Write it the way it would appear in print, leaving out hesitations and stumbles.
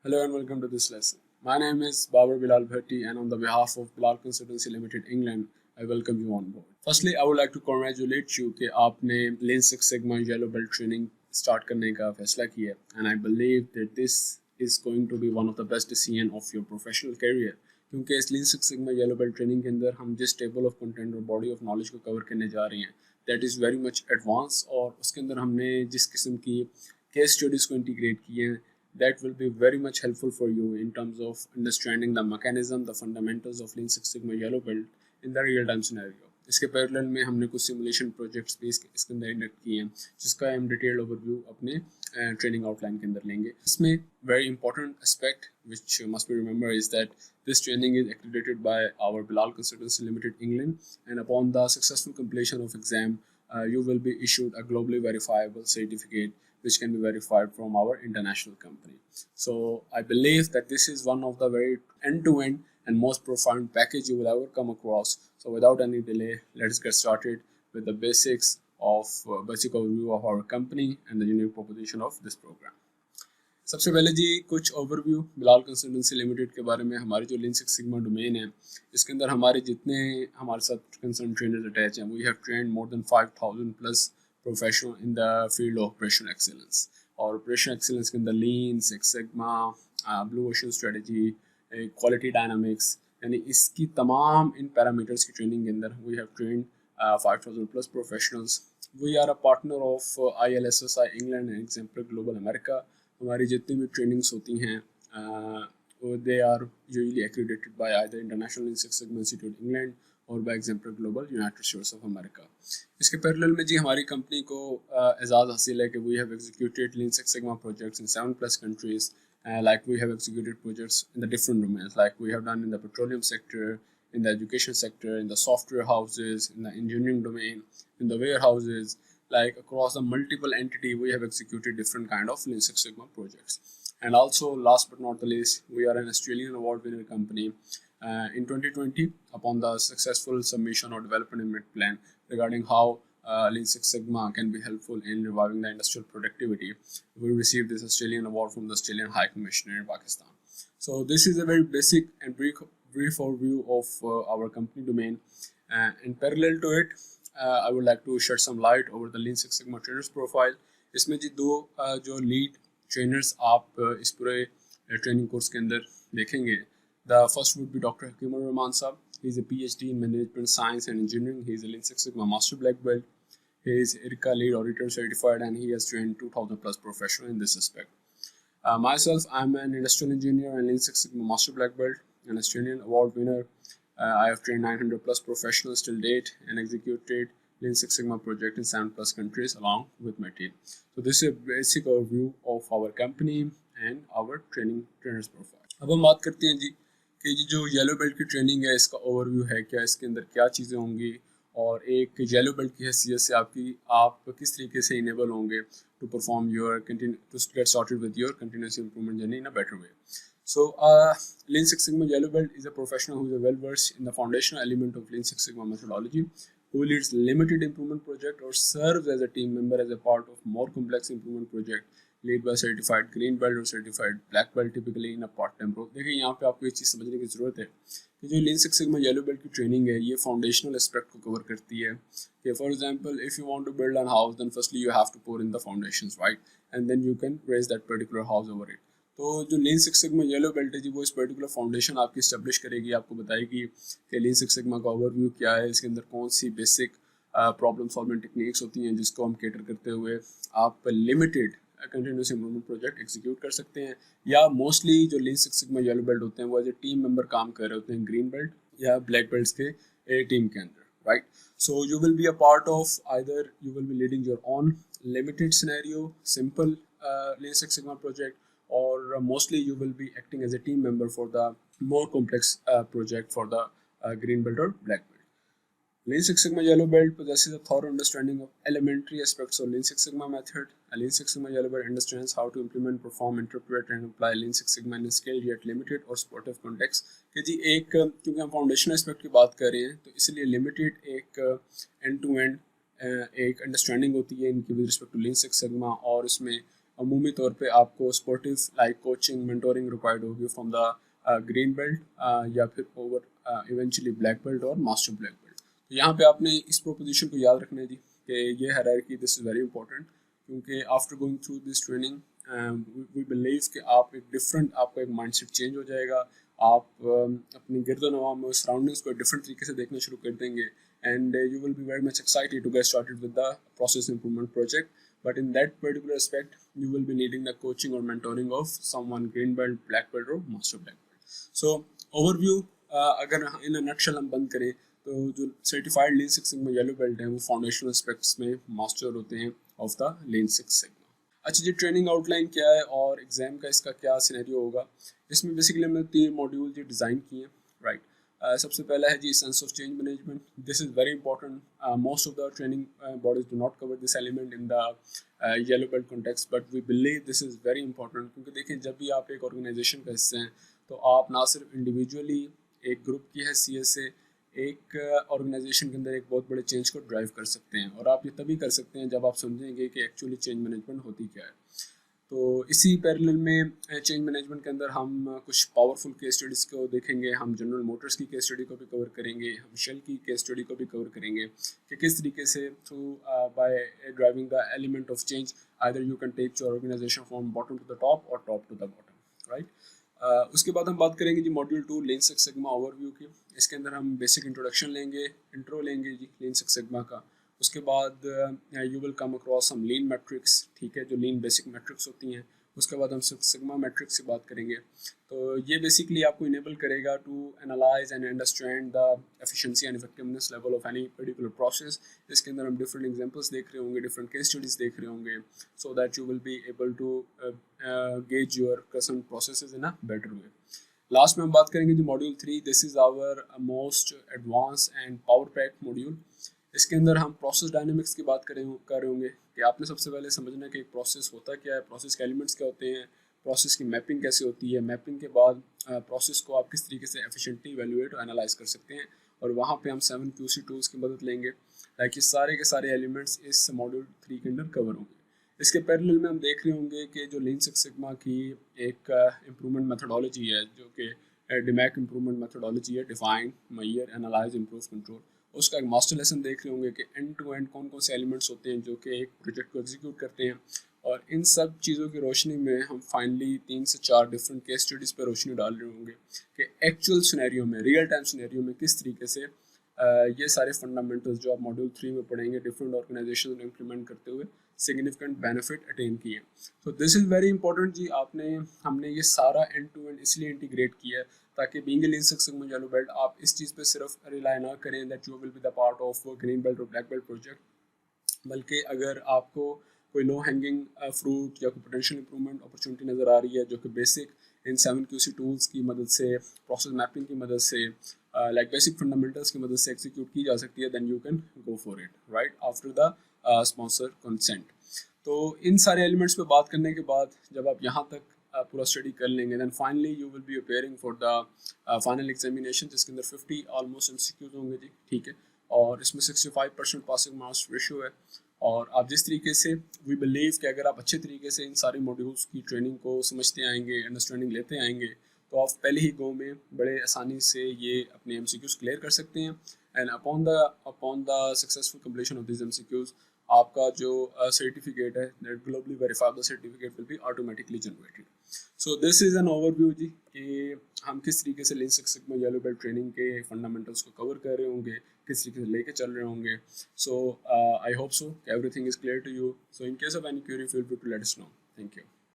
Hello and welcome to this lesson. My name is Babar Bilal Bhatti, and on the behalf of Bilal Consultancy Limited England, I welcome you on board. Firstly, I would like to congratulate you कि आपने Lean Six Sigma Yellow Belt training start करने का फैसला किया, and I believe that this is going to be one of the best decision of your professional career. क्योंकि इस Lean Six Sigma Yellow Belt training के अंदर हम जिस table of content और body of knowledge को cover करने जा रहे हैं, that is very much advanced, और उसके अंदर हमने जिस किस्म की case studies को integrate किए हैं, that will be very much helpful for you in terms of understanding the mechanism, the fundamentals of Lean Six Sigma Yellow Belt in the real time scenario. इसके पैरेलल में हमने कुछ simulation projects भी इसके अंदर induct किए हैं, जिसका हम डिटेल्ड ओवरव्यू अपने ट्रेनिंग आउटलाइन के अंदर लेंगे. इसमें very important aspect which must be remembered is that this training is accredited by our Bilal Consultancy Limited England, and upon the successful completion of exam, you will be issued a globally verifiable certificate which can be verified from our international company. So I believe that this is one of the very end-to-end and most profound package you will ever come across. So without any delay, let's get started with the basics of basic overview of our company and the unique proposition of this program. सबसे पहले जी कुछ overview Bilal consultancy limited के बारे में. हमारी जो लीन six sigma domain है, इसके अंदर हमारे जितने हमारे साथ कंसर्न ट्रेनर्स अटैच हैं, we have trained more than 5000 plus professional in the field of operational excellence. और ऑपरेशनल एक्सीलेंस के अंदर lean six sigma, blue ocean strategy, quality dynamics, यानी इसकी तमाम इन पैरामीटर्स की ट्रेनिंग के अंदर we have trained 5000 plus professionals. We are a partner of ILSSI England and exemplar global America. हमारी जितनी भी ट्रेनिंग्स होती हैं they are usually accredited by either International Lean Six Sigma Institute England और by Exemplar Global United States of America. इसके parallel में जी हमारी कंपनी को एजाज़ हासिल है कि we have executed lean six sigma projects in 7+ countries. Like we have executed projects in the different domains, like we have done in the petroleum sector, in the education sector, in the software houses, in the engineering domain, in the warehouses, like across the multiple entity we have executed different kind of Lean Six Sigma projects. And also last but not the least, we are an Australian award winner company. In 2020, upon the successful submission or development plan regarding how Lean Six Sigma can be helpful in reviving the industrial productivity, we received this Australian award from the Australian High Commissioner in Pakistan. So this is a very basic and brief overview of our company domain. In parallel to it, I would like to shed some light over the Lean Six Sigma trainers profile. इसमें जी दो जो lead trainers आप इस पूरे training course के अंदर देखेंगे. The first would be Dr. Hakeem-Ur-Rehman sahab. He is a PhD in Management Science and Engineering. He is a Lean Six Sigma Master Black Belt. He is IRCA Lead Auditor certified, and he has trained 2000 plus professionals in this aspect. Myself, I am an industrial engineer and Lean Six Sigma Master Black Belt, an Australian award winner. I have trained 900 plus professionals till date and executed Lean Six Sigma project in 7+ countries along with my team. So this is a basic overview of our company and our trainers profile. अब हम बात करते हैं जी कि जो yellow belt की training है, इसका ओवरव्यू है क्या, इसके अंदर क्या चीज़ें होंगी, और एक येलो बेल्ट की हैसियत से आप किस तरीके से इनेबल होंगे to perform your to get started with your continuous improvement journey in a better way. So, Lean Six Sigma Yellow Belt is a professional who is well versed in the foundational element of Lean Six Sigma methodology, who leads limited improvement project or serves as a team member as a part of more complex improvement project lead by certified green belt or certified black belt typically in a part time role. देखिए यहाँ पे आपको एक चीज़ समझने की ज़रूरत है कि जो Lean Six Sigma Yellow Belt की ट्रेनिंग है, ये फाउंडेशनल एस्पेक्ट को कवर करती है. कि for example if you want to build an house, then firstly you have to pour in the foundations, right, and then you can raise that particular house over it. तो जो Lean Six Sigma Yellow Belt है जी, वो इस particular foundation आपकी establish करेगी, आपको बताएगी कि Lean Six Sigma का ओवरव्यू क्या है, इसके अंदर कौन सी बेसिक प्रॉब्लम सॉल्विंग टेक्निक्स होती हैं जिसको हम केटर करते हुए आप limited continuous improvement project execute कर सकते हैं. या मोस्टली जो Lean Six Sigma yellow belt होते हैं वो एज ए टीम मेंबर काम कर रहे होते हैं ग्रीन बेल्ट या ब्लैक बेल्ट्स के टीम के अंदर, right. So you will be a part of either you will be leading your own limited scenario simple Lean Six Sigma project, or mostly you will be acting as a team member for the more complex project for the green belt or black belt. Lean Six Sigma Yellow Belt possesses a thorough understanding of elementary aspects of Lean Six Sigma method. A Lean Six Sigma Yellow Belt understands how to implement, perform, interpret and apply Lean Six Sigma in a scaled yet limited or supportive context. कि जी एक क्योंकि हम foundational aspect की बात कर रहे हैं, तो इसलिए लिमिटेड एक एंड टू एंड एक अंडरस्टैंडिंग होती है इनकी with respect to Lean Six Sigma, और इसमें अमूमी तौर पे आपको supportive like coaching mentoring required होगी फ्रॉम द ग्रीन बेल्ट या फिर ओवर इवेंचुअली ब्लैक बेल्ट और मास्टर ब्लैक बेल्ट। तो यहाँ पे आपने इस प्रोपोजिशन को याद रखना है जी कि ये hierarchy this is very important, क्योंकि after going through this training we believe कि आप एक डिफरेंट आपका एक माइंडसेट चेंज हो जाएगा। आप अपनी गिरदोनवा में सराउंडिंग्स को डिफरेंट तरीके से देखना शुरू कर देंगे and you will be very much excited to get started with the process improvement project. But in that particular aspect, you will be needing the coaching or mentoring of someone green belt, black belt or master black belt. So overview, अगर in a nutshell हम बंद करें तो जो certified Lean Six Sigma yellow belt है वो foundational aspects में master होते हैं of the Lean Six Sigma। अच्छा जी, ट्रेनिंग आउटलाइन क्या है और एग्जाम का इसका क्या सिनेरियो होगा। इसमें बेसिकली हमने 3 मॉड्यूल जी डिज़ाइन किए हैं, राइट। सबसे पहला है जी sense of change management. This is very important, most of the training bodies do not cover this element in the yellow belt context, but we believe this is very important, क्योंकि देखिए जब भी आप एक ऑर्गेनाइजेशन का हिस्सा हैं तो आप ना सिर्फ इंडिविजुअली एक ग्रुप की हैसियत से एक ऑर्गेनाइजेशन के अंदर एक बहुत बड़े चेंज को ड्राइव कर सकते हैं, और आप ये तभी कर सकते हैं जब आप समझेंगे कि एक्चुअली चेंज मैनेजमेंट होती क्या है। तो इसी पैरेलल में चेंज मैनेजमेंट के अंदर हम कुछ पावरफुल केस स्टडीज़ को देखेंगे, हम जनरल मोटर्स की केस स्टडी को भी कवर करेंगे, हम शेल की केस स्टडी को भी कवर करेंगे कि किस तरीके से through by driving the element of change either you can take your organization from bottom to the top और top to the bottom, right. उसके बाद हम बात करेंगे जी module 2 lean six sigma overview की। इसके अंदर हम बेसिक इंट्रोडक्शन लेंगे, इंट्रो लेंगे जी लीन सिक्स सिग्मा का। उसके बाद you will come across some lean metrics, ठीक है, जो लीन बेसिक मैट्रिक्स होती हैं। उसके बाद हम सिग्मा मैट्रिक्स की बात करेंगे। तो ये बेसिकली आपको इनेबल करेगा to analyse and understand the efficiency and effectiveness level of any particular process. इसके अंदर हम डिफरेंट एग्जांपल्स देख रहे होंगे, डिफरेंट केस स्टडीज़ देख रहे होंगे, so that you will be able to gauge your current processes in a better way. Last में हम बात करेंगे जी module 3। This is our most advance and power pack module. इसके अंदर हम प्रोसेस डायनेमिक्स की बात कर रहे होंगे कि आपने सबसे पहले समझना कि एक प्रोसेस होता क्या है, प्रोसेस के एलिमेंट्स क्या होते हैं, प्रोसेस की मैपिंग कैसे होती है, मैपिंग के बाद प्रोसेस को आप किस तरीके से एफिशिएंटली इवैल्यूएट और एनालाइज कर सकते हैं, और वहाँ पे हम 7 QC टूल्स की मदद लेंगे ताकि सारे के सारे एलिमेंट्स इस मॉड्यूल 3 के अंदर कवर होंगे। इसके पैरेलल में हम देख रहे होंगे कि जो लीन सिक्स सिग्मा की एक इम्प्रूवमेंट मेथोडोलॉजी है, जो कि डिमैक इम्प्रूवमेंट मेथोडोलॉजी है, define, measure, analyse, improve, control, उसका एक मास्टर लेसन देख रहे होंगे कि एंड टू एंड कौन कौन से एलिमेंट्स होते हैं जो कि एक प्रोजेक्ट को एग्जीक्यूट करते हैं। और इन सब चीज़ों की रोशनी में हम फाइनली 3 से 4 डिफरेंट केस स्टडीज़ पर रोशनी डाल रहे होंगे कि एक्चुअल सिनेरियो में, रियल टाइम सिनेरियो में किस तरीके से ये सारे फंडामेंटल्स जो आप मॉड्यूल 3 में पढ़ेंगे डिफरेंट ऑर्गेनाइजेशन में इम्प्लीमेंट करते हुए सिग्निफिकेंट बेनिफिट अटेन किए। तो दिस इज़ वेरी इंपॉर्टेंट जी। हमने ये सारा एंड टू एंड इसलिए इंटीग्रेट किया है ताकि बीइंग लीन सिक्स सिग्मा येलो बेल्ट आप इस चीज़ पे सिर्फ रिलाई ना करें that you will be the part of green belt और ब्लैक बेल्ट प्रोजेक्ट, बल्कि अगर आपको कोई लो हैंगिंग फ्रूट या कोई पोटेंशियल इंप्रूवमेंट अपॉर्चुनिटी नज़र आ रही है जो कि बेसिक इन 7 QC टूल्स की मदद से, प्रोसेस मैपिंग की मदद से, लाइक बेसिक फंडामेंटल्स की मदद से एग्जीक्यूट की जा सकती है, then you can go for it, right, after the sponsor consent. तो इन सारे एलिमेंट्स पे बात करने के बाद जब आप यहाँ तक पूरा स्टडी कर लेंगे, then finally you will be appearing for the final examination, जिसके अंदर 50 ऑलमोस्ट MCQs होंगे जी, ठीक है, और इसमें 65% पासिंग मार्क्स रेशियो है। और आप जिस तरीके से, वी बिलीव कि अगर आप अच्छे तरीके से इन सारे मॉड्यूल्स की ट्रेनिंग को समझते आएंगे, अंडरस्टैंडिंग लेते आएंगे, तो आप पहले ही गो में बड़े आसानी से ये अपने MCQs क्लियर कर सकते हैं। And upon the successful completion of this MCQs आपका जो सर्टिफिकेट है, that globally verified certificate will be automatically generated. So this is an overview जी कि हम किस तरीके से lean six sigma yellow belt training के फंडामेंटल्स को कवर कर रहे होंगे, किस तरीके से लेके चल रहे होंगे। So I hope so everything is clear to you. So in case of any query feel free to let us know. Thank you.